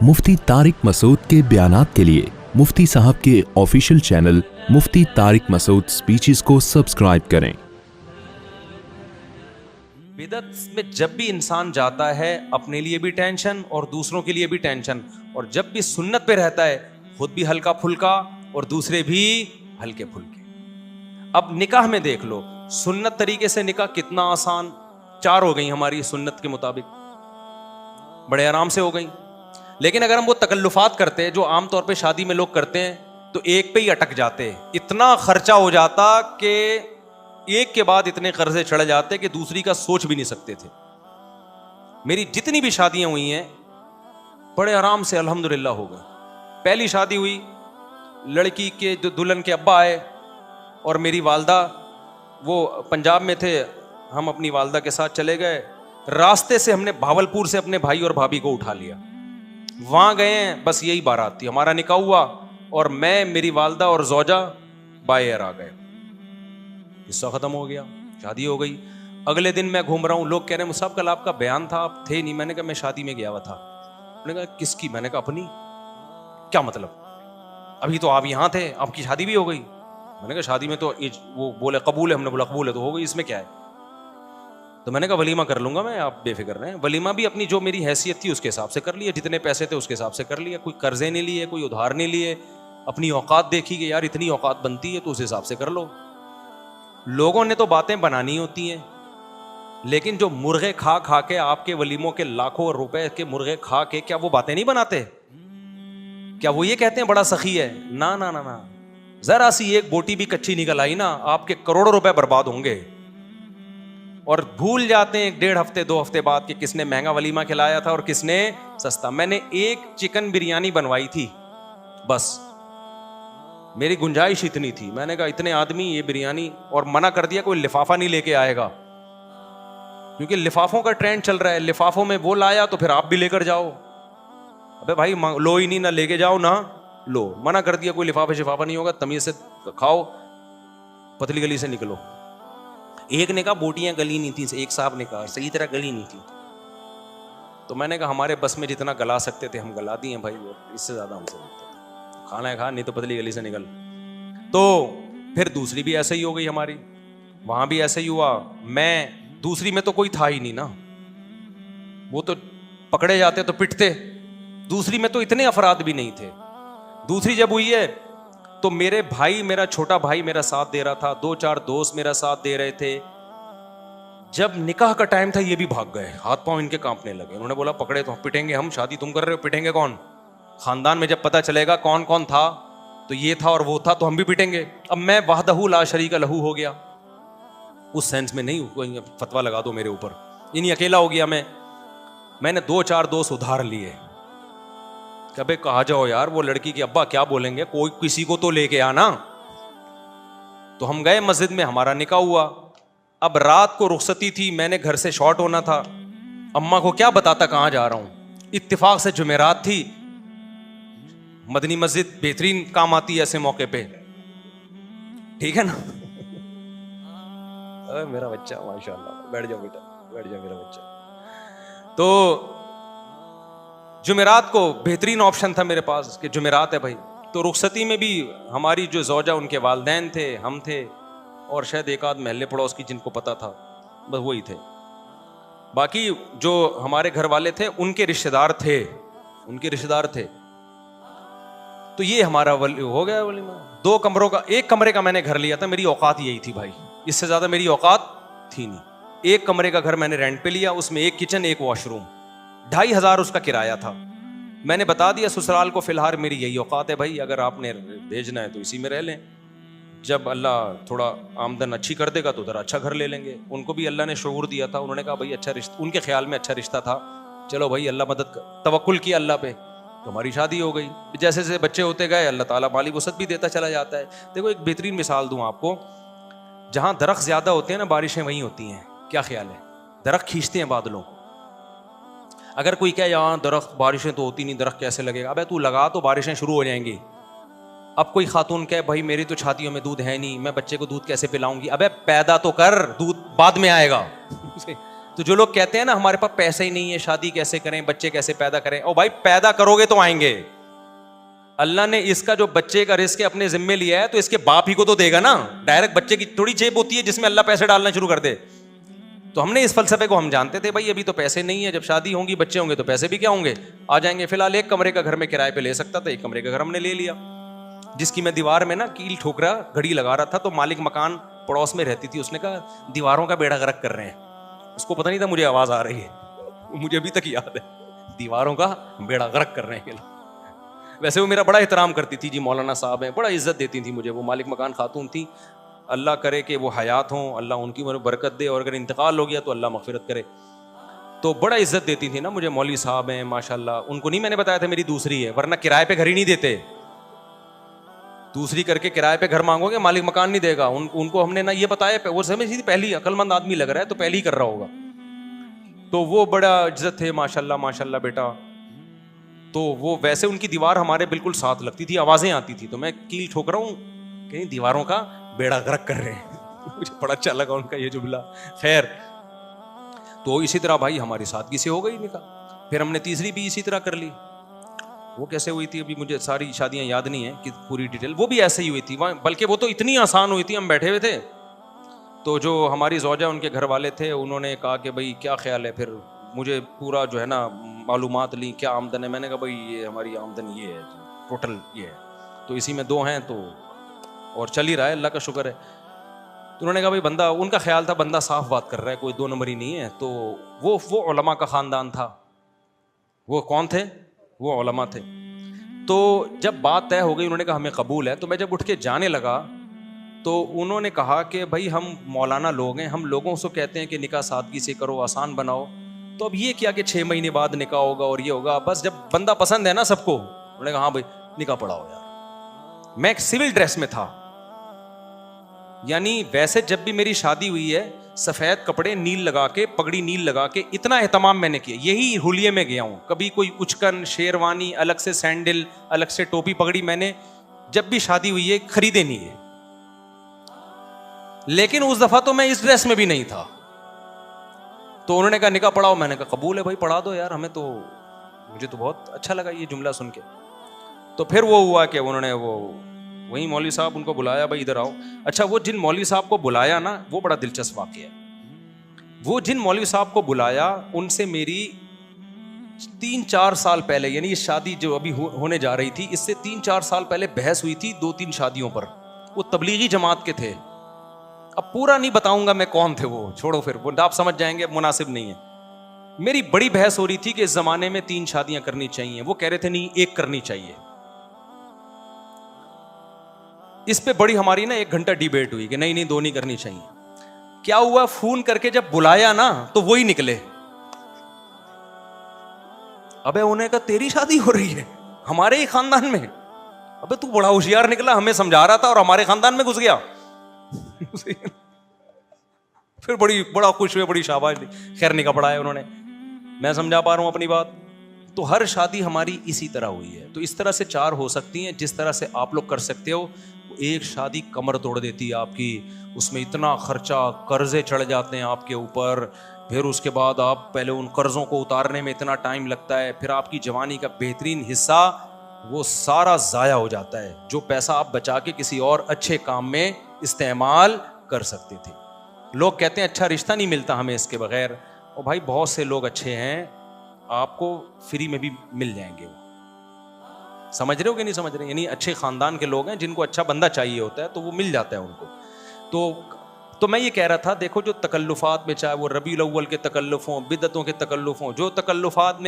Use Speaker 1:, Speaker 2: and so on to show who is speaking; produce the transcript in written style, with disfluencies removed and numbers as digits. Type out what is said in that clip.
Speaker 1: मुफ्ती तारिक मसूद के बयानात के लिए मुफ्ती साहब के ऑफिशियल चैनल मुफ्ती तारिक मसूद स्पीचेस को सब्सक्राइब करें।
Speaker 2: बिदअत में जब भी इंसान जाता है अपने लिए भी टेंशन और दूसरों के लिए भी टेंशन, और जब भी सुन्नत पे रहता है खुद भी हल्का फुल्का और दूसरे भी हल्के फुल्के। अब निकाह में देख लो, सुन्नत तरीके से निकाह कितना आसान, 4 हो गई हमारी सुन्नत के मुताबिक, बड़े आराम से हो गई। लेकिन अगर हम वो तकल्लुफात करते हैं जो आमतौर पे शादी में लोग करते हैं तो एक पे ही अटक जाते हैं। इतना खर्चा हो जाता कि एक के बाद इतने कर्जे चढ़ जाते कि दूसरी का सोच भी नहीं सकते थे। मेरी जितनी भी शादियां हुई हैं बड़े आराम से अल्हम्दुलिल्लाह हो गई। पहली शादी हुई, लड़की के जो दुल्हन के अब्बा आए और मेरी वालदा, वो पंजाब में थे, हम अपनी वालदा के साथ चले गए। रास्ते से हमने भावलपुर से अपने भाई और भाभी को उठा लिया, वहां गए, बस यही बारात थी, हमारा निकाह हुआ और मैं, मेरी वालदा और जोजा बाय एयर आ गए। किस्सा खत्म हो गया, शादी हो गई। अगले दिन मैं घूम रहा हूँ, लोग कह रहे हैं मुसाब कल आपका बयान था, आप थे नहीं। मैंने कहा मैं शादी में गया हुआ था। उन्होंने कहा किसकी? मैंने कहा अपनी। क्या मतलब? अभी तो आप यहाँ थे, आपकी शादी भी हो गई। मैंने कहा शादी में तो वो बोले कबूल है, हमने बोला कबूल है तो हो गई, इसमें क्या है। तो मैंने कहा वलीमा कर लूंगा मैं, आप बेफिक्र रहें। वलीमा भी अपनी जो मेरी हैसियत थी उसके हिसाब से कर लिया, जितने पैसे थे उसके हिसाब से कर लिया। कोई कर्जे नहीं लिए, कोई उधार नहीं लिए, अपनी औकात देखी कि यार इतनी औकात बनती है तो उस हिसाब से कर लो। लोगों ने तो बातें बनानी होती हैं, लेकिन जो मुर्गे खा खा के आपके वलीमों के लाखों रुपए के मुर्गे खा के क्या वो बातें नहीं बनाते? क्या वो ये कहते हैं बड़ा सखी है? ना ना ना ना, जरा सी एक बोटी भी कच्ची निकल आई ना, आपके करोड़ों रुपए बर्बाद होंगे। और भूल जाते हैं 1.5 हफ्ते 2 हफ्ते बाद कि किसने महंगा वलीमा खिलाया था और किसने सस्ता। मैंने एक चिकन बिरयानी बनवाई थी, बस मेरी गुंजाइश इतनी थी। मैंने कहा इतने आदमी ये बिरयानी, और मना कर दिया कोई लिफाफा नहीं लेके आएगा, क्योंकि लिफाफों का ट्रेंड चल रहा है। लिफाफों में वो लाया तो फिर आप भी लेकर जाओ। अबे भाई लो ही नहीं, ना लेके जाओ ना लो। मना कर दिया कोई लिफाफा शिफाफा नहीं होगा, तमीज से खाओ, पतली गली से निकलो। एक ने कहा बोटियां गली नहीं थी, एक साहब ने कहा सही तरह गली नहीं थी। तो मैंने कहा हमारे बस में जितना गला सकते थे हम गला दिए भाई, इससे ज्यादा हमसे नहीं। खाना है खा, नहीं तो पतली गली से निकल। तो फिर दूसरी भी ऐसे ही हो गई हमारी, वहां भी ऐसे ही हुआ। मैं दूसरी में तो कोई था ही नहीं ना, वो तो पकड़े जाते तो पिटते। दूसरी में तो इतने अफराद भी नहीं थे। दूसरी जब हुई है तो मेरे भाई, मेरा छोटा भाई मेरा साथ दे रहा था, 2-4 दोस्त मेरा साथ दे रहे थे। जब निकाह का टाइम था ये भी भाग गए, हाथ पांव इनके कांपने लगे। उन्होंने बोला पकड़े तो पिटेंगे हम, शादी तुम कर रहे हो, पिटेंगे कौन? खानदान में जब पता चलेगा कौन कौन था, तो ये था और वो था, तो हम भी पिटेंगे। अब मैं वहदहू ला शरीका लहू हो गया, उस सेंस में नहीं कोई फतवा लगा दो मेरे ऊपर, इन्हीं अकेला हो गया मैंने 2-4 दोस्त उधार लिए। कभी कहा जाओ यार वो लड़की के अब्बा क्या बोलेंगे, कोई किसी को तो लेके आना। तो हम गए मस्जिद में, हमारा निकाह हुआ। अब रात को रुखसती थी, मैंने घर से शॉर्ट होना था। अम्मा को क्या बताता कहां जा रहा हूं। इत्तेफाक से जुमेरात थी, मदनी मस्जिद बेहतरीन काम आती है ऐसे मौके पे, ठीक है ना। अरे मेरा बच्चा माशाल्लाह, बैठ जाओ बेटा, बैठ जाओ मेरा बच्चा। तो जुमेरात को बेहतरीन ऑप्शन था मेरे पास कि जुमेरात है भाई। तो रुखसती में भी हमारी जो जोजा, उनके वालिदैन थे, हम थे, और शायद एक आध महल्ले पड़ोस की जिनको पता था, बस वही थे। बाकी जो हमारे घर वाले थे उनके रिश्तेदार थे, तो ये हमारा हो गया वलीमा। 2 कमरों का, 1 कमरे का मैंने घर लिया था, मेरी औकात यही थी भाई, इससे ज्यादा मेरी औकात थी नहीं। 1 कमरे का घर मैंने रेंट पे लिया, उसमें 1 किचन 1 वॉशरूम, 2,500 उसका किराया था। मैंने बता दिया ससुराल को फिलहाल मेरी यही औकात है भाई, अगर आपने भेजना है तो इसी में रह लें, जब अल्लाह थोड़ा आमदन अच्छी कर देगा तो उधर अच्छा घर ले लेंगे। उनको भी अल्लाह ने शऊर दिया था, उन्होंने कहा भाई अच्छा रिश्ता, उनके ख्याल में अच्छा रिश्ता था, चलो भाई अल्लाह मदद कर, तवक्कुल किया अल्लाह पे, तो हमारी शादी हो गई। जैसे जैसे बच्चे होते गए अल्लाह ताला माली वसत भी देता चला जाता है। देखो एक बेहतरीन मिसाल दूं आपको, जहां दरख्त ज्यादा होते हैं ना बारिशें वहीं होती हैं। क्या ख्याल है? दरख्त खींचते हैं बादलों को। अगर कोई कहे यहाँ दरख्त बारिशें तो होती नहीं, दरख्त कैसे लगेगा? अबे तू लगा तो बारिशें शुरू हो जाएंगी। अब कोई खातून कहे भाई मेरी तो छातियों में दूध है नहीं, मैं बच्चे को दूध कैसे पिलाऊंगी? अबे पैदा तो कर, दूध बाद में आएगा। तो जो लोग कहते हैं ना हमारे पास पैसे ही नहीं है, शादी कैसे करें, बच्चे कैसे पैदा करें, ओ भाई पैदा करोगे तो आएंगे। अल्लाह ने इसका जो बच्चे का रिस्क अपने जिम्मे लिया है तो इसके बाप ही को तो देगा ना। डायरेक्ट बच्चे की थोड़ी जेब होती है जिसमें अल्लाह पैसे डालना शुरू कर दे। तो हमने इस फलसफे को हम जानते थे, भाई अभी तो पैसे नहीं है, जब शादी होंगी बच्चे होंगे तो पैसे भी क्या होंगे, आ जाएंगे। फिलहाल एक कमरे का घर में किराए पे ले सकता था, एक कमरे का घर हमने ले लिया, जिसकी मैं दीवार में ना कील ठोक रहा घड़ी लगा रहा था। तो मालिक मकान पड़ोस में रहती थी, उसने कहा दीवारों का बेड़ा गर्क कर रहे हैं। उसको पता नहीं था मुझे आवाज आ रही है, मुझे अभी तक याद है, दीवारों का बेड़ा गर्क कर रहे हैं। वैसे वो मेरा बड़ा एहतराम करती थी जी, मौलाना साहब हैं, बड़ा इज्जत देती थी मुझे। वो मालिक मकान खातून थी, अल्लाह करे कि वो हयात हों, अल्लाह उनकी उम्र में बरकत दे, और अगर इंतकाल हो गया तो अल्लाह मगफिरत करे। तो बड़ा इज्जत देती थी ना मुझे, मौलवी साहब हैं माशाल्लाह। उनको नहीं मैंने बताया था मेरी दूसरी है, वरना किराए पे घर ही नहीं देते। दूसरी करके किराए पे घर मांगोगे मालिक मकान नहीं देगा। उनको हमने ना ये बताया, वो समझी थी पहली अक्लमंद आदमी लग रहा है तो पहली कर रहा होगा। तो वो बड़ा इज्जत थे माशाल्लाह माशाल्लाह बेटा। तो वो वैसे उनकी दीवार हमारे बिल्कुल साथ लगती थी, आवाजें आती थी, तो मैं कील ठोक रहा हूँ कहीं दीवारों का बेड़ा गर्क कर रहे हैं। मुझे बड़ा अच्छा लगा उनका ये जुमला। खैर, तो इसी तरह भाई हमारी सादगी से हो गई निकाह। फिर हमने तीसरी भी इसी तरह कर ली। वो कैसे हुई थी अभी मुझे सारी शादियां याद नहीं है कि पूरी डिटेल, वो भी ऐसे ही हुई थी, बल्कि वो तो इतनी आसान हुई थी। हम बैठे हुए थे तो जो हमारी ज़ौजा उनके घर वाले थे उन्होंने कहा कि भाई क्या ख्याल है, फिर मुझे पूरा जो है ना मालूमात ली क्या आमदन है। मैंने कहा भाई ये हमारी आमदन ये है, टोटल ये है, तो इसी में 2 हैं तो और चल ही रहा है, अल्लाह का शुक्र है। तो उन्होंने कहा भाई बंदा, उनका ख्याल था बंदा साफ बात कर रहा है, कोई 2 नंबरी नहीं है। तो वो उलमा का ख़ानदान था। वो कौन थे? वो उलमा थे। तो जब बात तय हो गई, उन्होंने कहा हमें कबूल है। तो मैं जब उठ के जाने लगा तो उन्होंने कहा कि भाई हम मौलाना लोग हैं, हम लोगों से कहते हैं कि निकाह सादगी से करो, आसान बनाओ, तो अब ये क्या कि 6 महीने बाद निकाह होगा और ये होगा, बस जब बंदा पसंद है ना सबको। उन्होंने कहा हाँ भाई निकाह पढ़ाओ यार। मैं एक सिविल ड्रेस में था, यानी वैसे जब भी मेरी शादी हुई है सफेद कपड़े नील लगा के, पगड़ी नील लगा के, इतना एहतमाम मैंने किया। यही हुलिये में गया हूं, कभी कोई उचकन शेरवानी, अलग से सैंडल, अलग से टोपी पगड़ी मैंने जब भी शादी हुई है खरीदे नहीं है। लेकिन उस दफा तो मैं इस ड्रेस में भी नहीं था। तो उन्होंने कहा निकाह पढ़ाओ। मैंने कहा कबूल है भाई, पढ़ा दो यार, हमें तो, मुझे तो बहुत अच्छा लगा ये जुमला सुन के। तो फिर वो हुआ कि उन्होंने वही मौलवी साहब उनको बुलाया, भाई इधर आओ। अच्छा, वो जिन मौलवी साहब को बुलाया ना, वो बड़ा दिलचस्प वाकया है। वो जिन मौलवी साहब को बुलाया उनसे मेरी 3-4 साल पहले, यानी ये शादी जो अभी होने जा रही थी, इससे 3-4 साल पहले बहस हुई थी 2-3 शादियों पर। वो तबलीगी जमात के थे। अब पूरा नहीं बताऊंगा मैं कौन थे, वो छोड़ो, फिर वो आप समझ जाएंगे, मुनासिब नहीं है। मेरी बड़ी बहस हो रही थी कि इस जमाने में 3 शादियां करनी चाहिए। वो कह रहे थे नहीं 1 करनी चाहिए। इस पे बड़ी हमारी ना 1 घंटा डिबेट हुई कि नहीं 2 नहीं करनी चाहिए। क्या हुआ, फोन करके जब बुलाया ना तो वही निकले। अबे उन्हें कहा तेरी शादी हो रही है हमारे ही खानदान में? अबे तू बड़ा होशियार निकला, हमें समझा रहा था और हमारे खानदान में घुस गया। फिर बड़ा खुश हुए, बड़ी शाबाश दी। खैर निकाह पढ़ाया उन्होंने। मैं समझा पा रहा हूं अपनी बात। तो हर शादी हमारी इसी तरह हुई है। तो इस तरह से 4 हो सकती हैं जिस तरह से आप लोग कर सकते हो। एक शादी कमर तोड़ देती है आपकी, उसमें इतना खर्चा, कर्जे चढ़ जाते हैं आपके ऊपर, फिर उसके बाद आप पहले उन कर्जों को उतारने में इतना टाइम लगता है, फिर आपकी जवानी का बेहतरीन हिस्सा वो सारा ज़ाया हो जाता है, जो पैसा आप बचा के किसी और अच्छे काम में इस्तेमाल कर सकते थे। लोग कहते हैं अच्छा रिश्ता नहीं मिलता हमें इसके बगैर। और भाई बहुत से लोग अच्छे हैं, आपको फ्री में भी मिल जाएंगे। वो समझ रहे हो कि नहीं समझ रहे? यानी अच्छे खानदान के लोग हैं जिनको अच्छा बंदा चाहिए होता है तो वो मिल जाता है उनको। तो मैं ये कह रहा था, देखो जो तकल्लुफात में, चाहे वो रबीउल अव्वल के तकल्लुफ हों, बिदअतों के तकल्लुफ हों, जो तकल्लुफात में